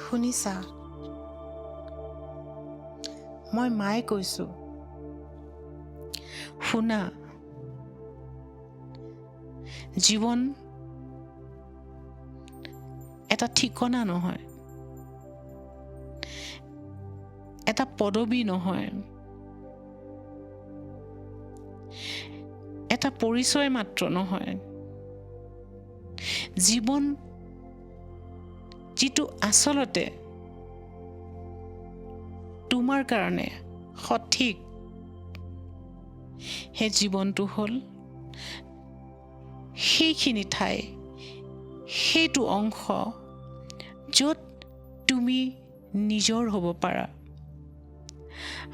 শুনিছা? মই মায়ে কৈছোঁ। শুনা, জীৱন এটা ঠিকনা নহয়, এটা পদবী নহয়, এটা পৰিচয় মাত্ৰ নহয়। জীৱন যিটো আচলতে তোমাৰ কাৰণে সঠিক, সেই জীৱনটো হ'ল সেইখিনি ঠাই, সেইটো অংশ য'ত তুমি নিজৰ হ'ব পাৰা।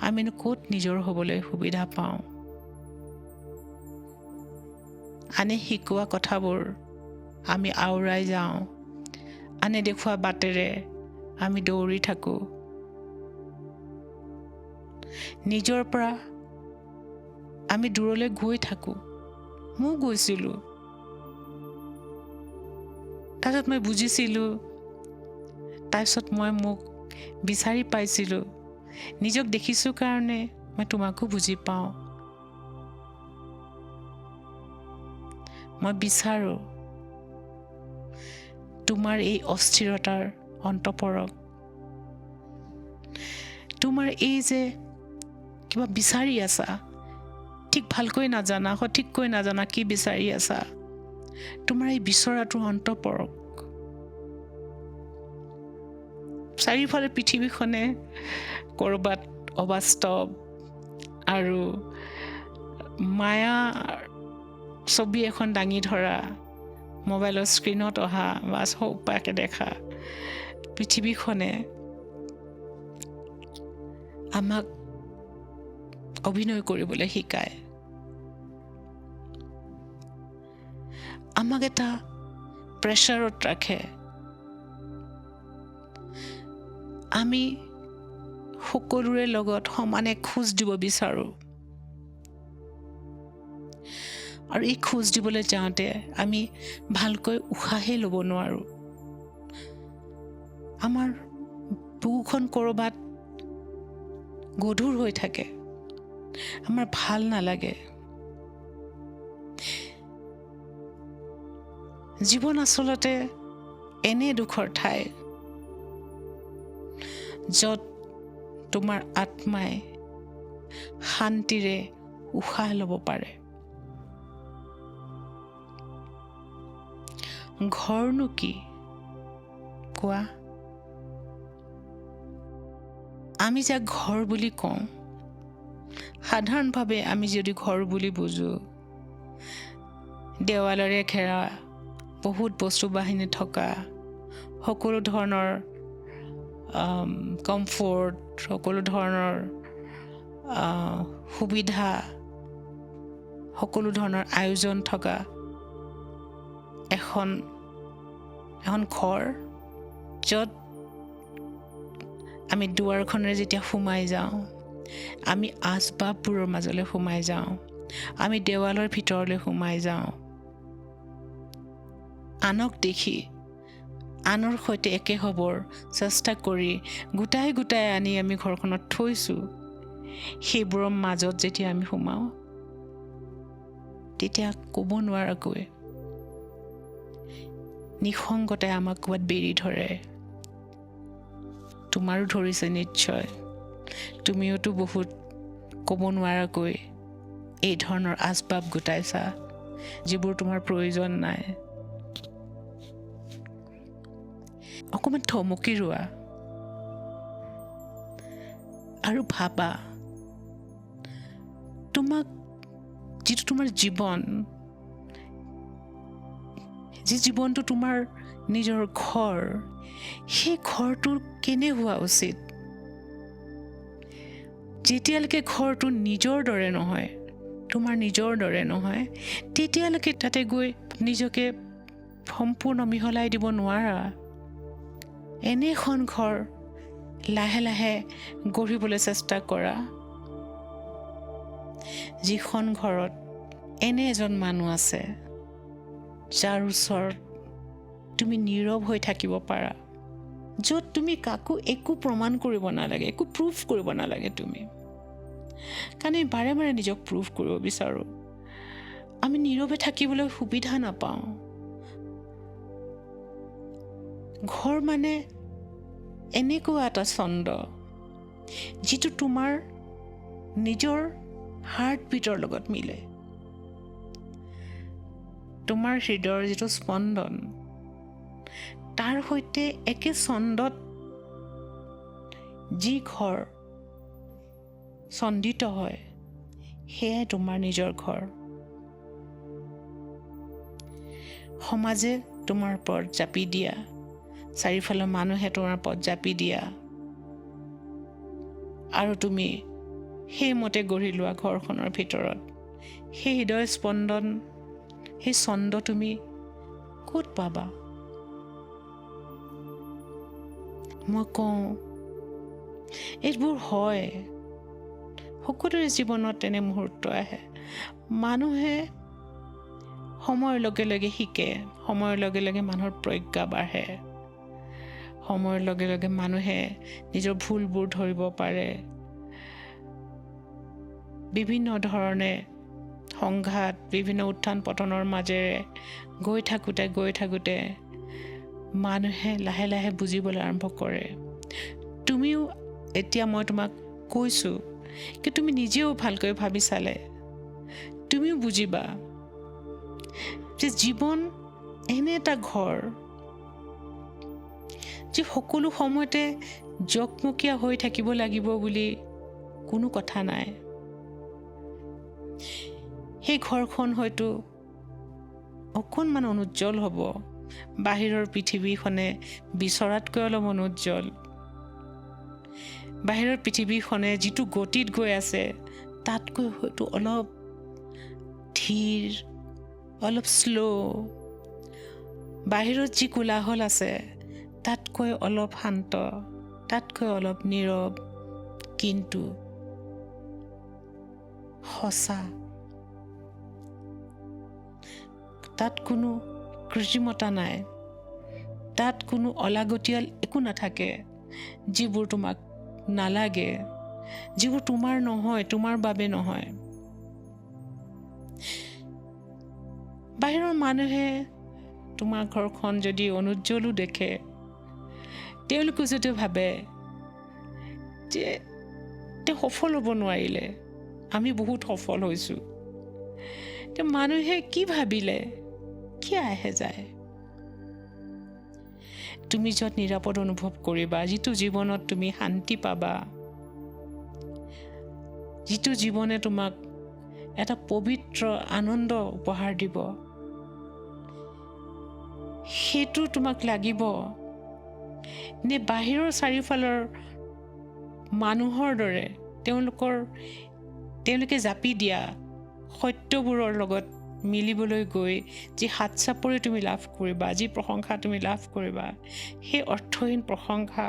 আমিনো ক'ত নিজৰ হ'বলৈ সুবিধা পাওঁ? আনে শিকোৱা কথাবোৰ আমি আওৰাই যাওঁ, আনে দেখুওৱা বাটেৰে আমি দৌৰি থাকোঁ। নিজৰ পৰা আমি দূৰলৈ গৈ থাকোঁ। ময়ো গৈছিলোঁ। তাৰপিছত মই বুজিছিলোঁ, তাৰপিছত মই মোক বিচাৰি পাইছিলোঁ। নিজক দেখিছোঁ কাৰণে মই তোমাকো বুজি পাওঁ। মই বিচাৰোঁ তোমাৰ এই অস্থিৰতাৰ অন্ত পৰক। তোমাৰ এই যে কিবা বিচাৰি আছা, ঠিক ভালকৈ নাজানা, সঠিককৈ নাজানা কি বিচাৰি আছা, তোমাৰ এই বিচৰাটোৰ অন্ত পৰক। চাৰিওফালে পৃথিৱীখনে ক'ৰবাত অবাস্তৱ আৰু মায়া ছবি এখন দাঙি ধৰা, মোবাইলৰ স্ক্ৰীণত অহা বা চৌপাশে দেখা পৃথিৱীখনে আমাক অভিনয় কৰিবলৈ শিকায়। আমাক এটা প্ৰেছাৰত ৰাখে। আমি সকলোৰে লগত সমানে খোজ দিব বিচাৰোঁ। আৰু এই খোজ দিবলৈ যাওঁতে আমি ভালকৈ উশাহেই ল'ব নোৱাৰোঁ। আমাৰ বুকুখন ক'ৰবাত গধুৰ হৈ থাকে। আমাৰ ভাল নালাগে। জীৱন আচলতে এনে দুখৰ ঠাই, য'ত তোমাৰ আত্মাই শান্তিৰে উশাহ ল'ব পাৰে। ঘৰনো কি কোৱা? আমি যাক ঘৰ বুলি কওঁ, সাধাৰণভাৱে আমি যদি ঘৰ বুলি বুজো, দেৱালেৰে ঘেৰা, বহুত বস্তু বাহিনী থকা, সকলো ধৰণৰ কমফৰ্ট, সকলো ধৰণৰ সুবিধা, সকলো ধৰণৰ আয়োজন থকা এখন ঘৰ, য'ত আমি দুৱাৰখনেৰে যেতিয়া সোমাই যাওঁ, আমি আচবাববোৰৰ মাজলৈ সোমাই যাওঁ, আমি দেৱালৰ ভিতৰলৈ সোমাই যাওঁ। আনক দেখি, আনৰ সৈতে একে হ'বৰ চেষ্টা কৰি গোটাই গোটাই আনি আমি ঘৰখনত থৈছোঁ। সেইবোৰৰ মাজত যেতিয়া আমি সোমাওঁ, তেতিয়া ক'ব নোৱাৰাকৈ নিসংগতাই আমাক ক'ৰবাত বেৰি ধৰে। তোমাৰো ধৰিছে নিশ্চয়। তুমিওতো বহুত ক'ব নোৱাৰাকৈ এই ধৰণৰ আচবাব গোটাইছা, যিবোৰ তোমাৰ প্ৰয়োজন নাই। অকণমান থমকি ৰোৱা আৰু ভাবা, যিটো তোমাৰ জীৱন, যি জীৱনটো তোমাৰ নিজৰ ঘৰ, সেই ঘৰটো কেনে হোৱা উচিত? যেতিয়ালৈকে ঘৰটো নিজৰ দৰে নহয়, তোমাৰ নিজৰ দৰে নহয়, তেতিয়ালৈকে তাতে গৈ নিজকে সম্পূৰ্ণ মিহলাই দিব নোৱাৰা। এনে এখন ঘৰ লাহে লাহে গঢ়িবলৈ চেষ্টা কৰা, যিখন ঘৰত এনে এজন মানুহ আছে, যাৰ ওচৰত তুমি নীৰৱ হৈ থাকিব পাৰা, য'ত তুমি কাকো একো প্ৰমাণ কৰিব নালাগে, একো প্ৰুফ কৰিব নালাগে তুমি। কাৰণ আমি বাৰে বাৰে নিজক প্ৰুফ কৰিব বিচাৰোঁ। আমি নীৰৱে থাকিবলৈ সুবিধা নাপাওঁ। ঘৰ মানে এনেকুৱা এটা ছন্দ যিটো তোমাৰ নিজৰ হাৰ্টবিটৰ লগত মিলে। তোমাৰ হৃদয়ৰ যিটো স্পন্দন তাৰ সৈতে একে ছন্দত যি ঘৰ ছন্দিত হয় সেয়াই তোমাৰ নিজৰ ঘৰ। সমাজে তোমাৰ ওপৰত জাপি দিয়া, চাৰিওফালৰ মানুহে তোমাৰ ওপৰত জাপি দিয়া, আৰু তুমি সেইমতে গঢ়ি লোৱা ঘৰখনৰ ভিতৰত সেই হৃদয় স্পন্দন, সেই ছন্দ তুমি ক'ত পাবা? মই কওঁ এইবোৰ হয়, সকলোৰে জীৱনত তেনে মুহূৰ্ত আহে। মানুহে সময়ৰ লগে লগে শিকে, সময়ৰ লগে লগে মানুহৰ প্ৰজ্ঞা বাঢ়ে, সময়ৰ লগে লগে মানুহে নিজৰ ভুলবোৰ ধৰিব পাৰে। বিভিন্ন ধৰণে সংঘাত, বিভিন্ন উত্থান পতনৰ মাজেৰে গৈ থাকোঁতে মানুহে লাহে লাহে বুজিবলৈ আৰম্ভ কৰে। তুমিও এতিয়া মই তোমাক কৈছোঁ কি তুমি নিজেও ভালকৈ ভাবি চালে তুমিও বুজিবা যে জীৱন এনে এটা ঘৰ যে সকলো সময়তে জকমকীয়া হৈ থাকিব লাগিব বুলি কোনো কথা নাই। সেই ঘৰখন হয়তো অকণমান অনুজ্জ্বল হ'ব, বাহিৰৰ পৃথিৱীখনে বিচৰাতকৈ অলপ অনুজ্জ্বল। বাহিৰৰ পৃথিৱীখনে যিটো গতিত গৈ আছে তাতকৈ হয়তো অলপ ধীৰ, অলপ শ্ল'। বাহিৰত যি কোলাহল আছে তাতকৈ অলপ শান্ত, তাতকৈ অলপ নীৰৱ, কিন্তু সঁচা। তাত কোনো কৃত্ৰিমতা নাই, তাত কোনো অলাগতিয়াল একো নাথাকে যিবোৰ তোমাক নালাগে, যিবোৰ তোমাৰ নহয়, তোমাৰ বাবে নহয়। বাহিৰৰ মানুহে তোমাৰ ঘৰখন যদি অনুজ্জ্বলো দেখে, তেওঁলোকে যদি ভাবে যে তেওঁ সফল হ'ব নোৱাৰিলে, আমি বহুত সফল হৈছোঁ, মানুহে কি ভাবিলে কি আহে যায়। তুমি য'ত নিৰাপদ অনুভৱ কৰিবা, যিটো জীৱনত তুমি শান্তি পাবা, যিটো জীৱনে তোমাক এটা পবিত্ৰ আনন্দ উপহাৰ দিব, সেইটো তোমাক লাগিব নে বাহিৰৰ চাৰিওফালৰ মানুহৰ দৰে তেওঁলোকে জাপি দিয়া সত্যবোৰৰ লগত মিলিবলৈ গৈ যি হাত চাপৰি তুমি লাভ কৰিবা, যি প্ৰশংসা তুমি লাভ কৰিবা, সেই অৰ্থহীন প্ৰশংসা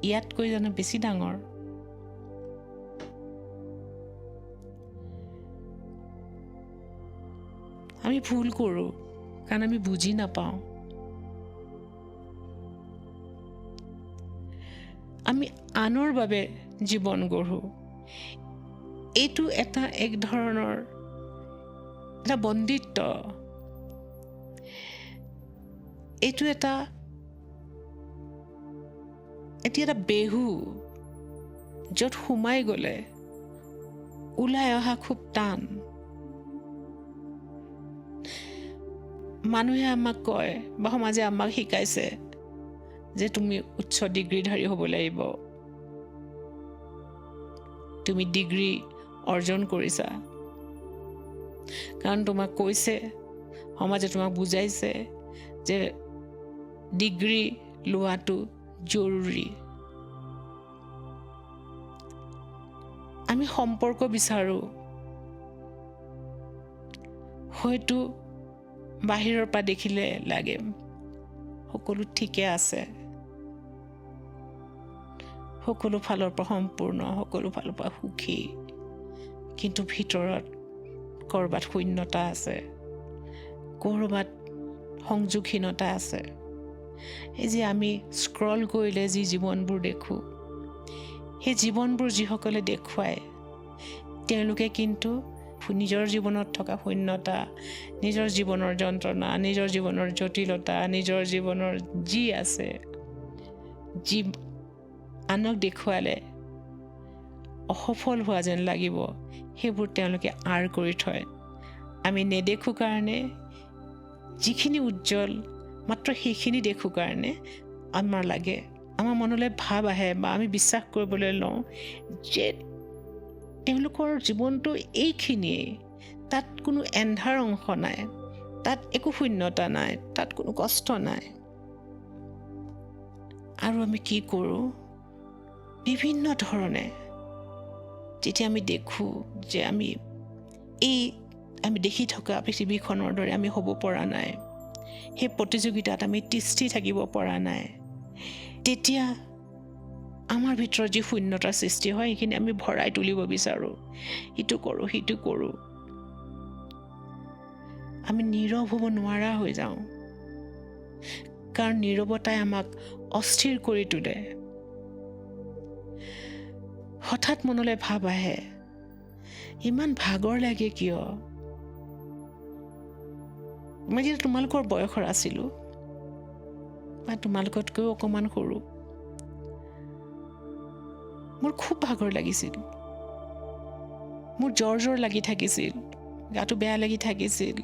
ইয়াতকৈ জানো বেছি ডাঙৰ? আমি ভুল কৰোঁ কাৰণ আমি বুজি নাপাওঁ। আমি আনৰ বাবে জীৱন গঢ়োঁ। এইটো এক ধৰণৰ এটা বন্দিত্ব, এইটো এটা বেহু য'ত সোমাই গ'লে ওলাই অহা খুব টান। মানুহে আমাক কয় বা সমাজে আমাক শিকাইছে যে তুমি উচ্চ ডিগ্ৰীধাৰী হ'ব লাগিব, তুমি ডিগ্ৰী অৰ্জন কৰিছা, কাৰণ তোমাক কৈছে, সমাজে তোমাক বুজাইছে যে ডিগ্ৰী লোৱাটো জৰুৰী। আমি সম্পৰ্ক বিচাৰোঁ, হয়তো বাহিৰৰ পৰা দেখিলে লাগে সকলো ঠিকে আছে, সকলো ফালৰ পৰা সম্পূৰ্ণ, সকলো ফালৰ পৰা সুখী, কিন্তু ভিতৰত ক'ৰবাত শূন্যতা আছে, ক'ৰবাত সংযোগহীনতা আছে, এই যে আমি স্ক্ৰল কৰিলে যি জীৱনবোৰ দেখোঁ, সেই জীৱনবোৰ যিসকলে দেখুৱায় তেওঁলোকে কিন্তু নিজৰ জীৱনত থকা শূন্যতা, নিজৰ জীৱনৰ যন্ত্ৰণা, নিজৰ জীৱনৰ জটিলতা, নিজৰ জীৱনৰ যি আছে, যি আনক দেখুৱালে অসফল হোৱা যেন লাগিব, সেইবোৰ তেওঁলোকে আঁৰ কৰি থয়। আমি নেদেখোঁ কাৰণে, যিখিনি উজ্জ্বল মাত্ৰ সেইখিনি দেখোঁ কাৰণে আমাৰ লাগে, আমাৰ মনলৈ ভাৱ আহে বা আমি বিশ্বাস কৰিবলৈ লওঁ যে তেওঁলোকৰ জীৱনটো এইখিনিয়ে, তাত কোনো এন্ধাৰ অংশ নাই, তাত একো শূন্যতা নাই, তাত কোনো কষ্ট নাই। আৰু আমি কি কৰোঁ, বিভিন্ন ধৰণে যেতিয়া আমি দেখোঁ যে আমি দেখি থকা পৃথিৱীখনৰ দৰে আমি হ'ব পৰা নাই, সেই প্ৰতিযোগিতাত আমি তিষ্ঠি থাকিব পৰা নাই, তেতিয়া আমাৰ ভিতৰত যি শূন্যতাৰ সৃষ্টি হয় সেইখিনি আমি ভৰাই তুলিব বিচাৰোঁ, ইটো কৰোঁ সিটো কৰোঁ। আমি নীৰৱ হ'ব নোৱাৰা হৈ যাওঁ, কাৰণ নীৰৱতাই আমাক অস্থিৰ কৰি তোলে। হঠাৎ মনলৈ ভাৱ আহে, ইমান ভাগৰ লাগে কিয়? মই যেতিয়া তোমালোকৰ বয়সৰ আছিলোঁ বা তোমালোকতকৈও অকণমান সৰু, মোৰ খুব ভাগৰ লাগিছিল, মোৰ জ্বৰ লাগি থাকিছিল, গাটো বেয়া লাগি থাকিছিল।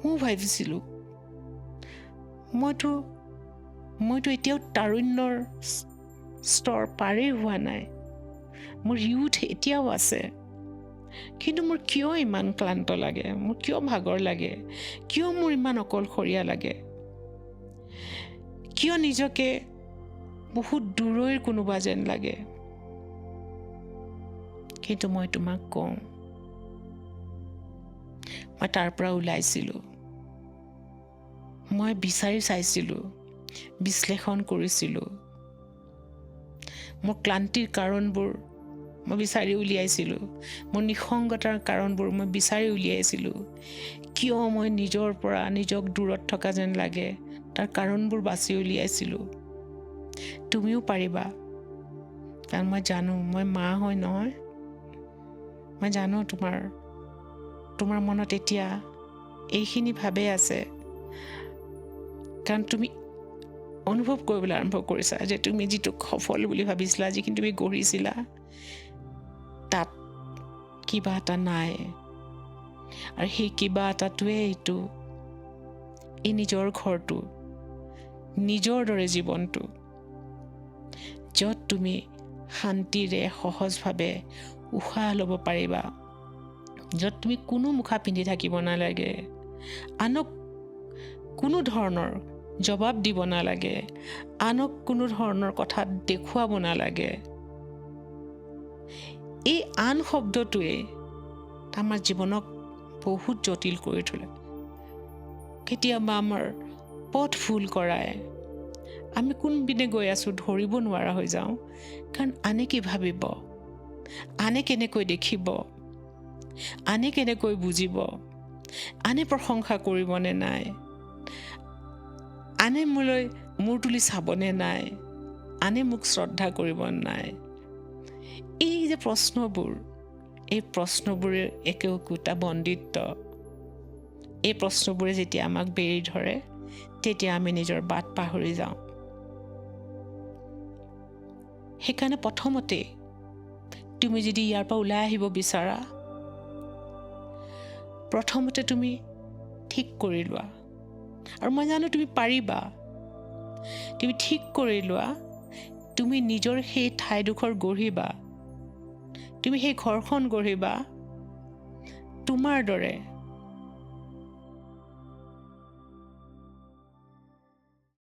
মই ভাবিছিলোঁ মইতো এতিয়াও তাৰুণ্যৰ স্তৰ পাৰেই হোৱা নাই, মোৰ ইউথ এতিয়াও আছে, কিন্তু মোৰ কিয় ইমান ক্লান্ত লাগে, মোৰ কিয় ভাগৰ লাগে, কিয় মোৰ ইমান অকলশৰীয়া লাগে, কিয় নিজকে বহুত দূৰৈৰ কোনোবা যেন লাগে। কিন্তু মই তোমাক কওঁ, মই তাৰ পৰা ওলাইছিলোঁ, মই বিচাৰি চাইছিলোঁ, বিশ্লেষণ কৰিছিলোঁ, মোৰ ক্লান্তিৰ কাৰণবোৰ মই বিচাৰি উলিয়াইছিলোঁ, মোৰ নিসংগতাৰ কাৰণবোৰ মই বিচাৰি উলিয়াইছিলোঁ, কিয় মই নিজৰ পৰা নিজক দূৰত থকা যেন লাগে তাৰ কাৰণবোৰ বাছি উলিয়াইছিলোঁ। তুমিও পাৰিবা, কাৰণ মই জানো, মই মা হয় নহয়, মই জানো তোমাৰ মনত এতিয়া এইখিনি ভাৱে আছে, কাৰণ তুমি অনুভৱ কৰিবলৈ আৰম্ভ কৰিছা যে তুমি যিটো সফল বুলি ভাবিছিলা, যিখিনি তুমি গঢ়িছিলা, তাত কিবা এটা নাই। আৰু সেই কিবা এটাটোৱে এই নিজৰ ঘৰটো, নিজৰ দৰে জীৱনটো, য'ত তুমি শান্তিৰে সহজভাৱে উশাহ ল'ব পাৰিবা, য'ত তুমি কোনো মুখা পিন্ধি থাকিব নালাগে, আনক কোনো ধৰণৰ জবাব দিব নালাগে, আনক কোনো ধৰণৰ কথা দেখুৱাব নালাগে। এই আন শব্দটোৱে আমাৰ জীৱনক বহুত জটিল কৰি তোলে। কেতিয়াবা আমাৰ পথ ভুল কৰায়, আমি কোনপিনে গৈ আছোঁ ধৰিব নোৱাৰা হৈ যাওঁ, কাৰণ আনে কি ভাবিব, আনে কেনেকৈ দেখিব, আনে কেনেকৈ বুজিব, আনে প্ৰশংসা কৰিবনে নাই, আনে মূৰ তুলি চাবনে নাই, আনে মোক শ্ৰদ্ধা কৰিব নাই। এই যে প্ৰশ্নবোৰ, এই প্ৰশ্নবোৰে একোটা বন্দিত্ব, এই প্ৰশ্নবোৰে যেতিয়া আমাক বেৰি ধৰে, তেতিয়া আমি নিজৰ বাট পাহৰি যাওঁ। সেইকাৰণে প্ৰথমতে তুমি যদি ইয়াৰ পৰা ওলাই আহিব বিচাৰা, প্ৰথমতে তুমি ঠিক কৰি লোৱা, আৰু মই জানো তুমি পাৰিবা, তুমি ঠিক কৰি লোৱা, তুমি নিজৰ সেই ঠাইডোখৰ গঢ়িবা, তুমি সেই ঘৰখন গঢ়িবা তোমাৰ দৰে,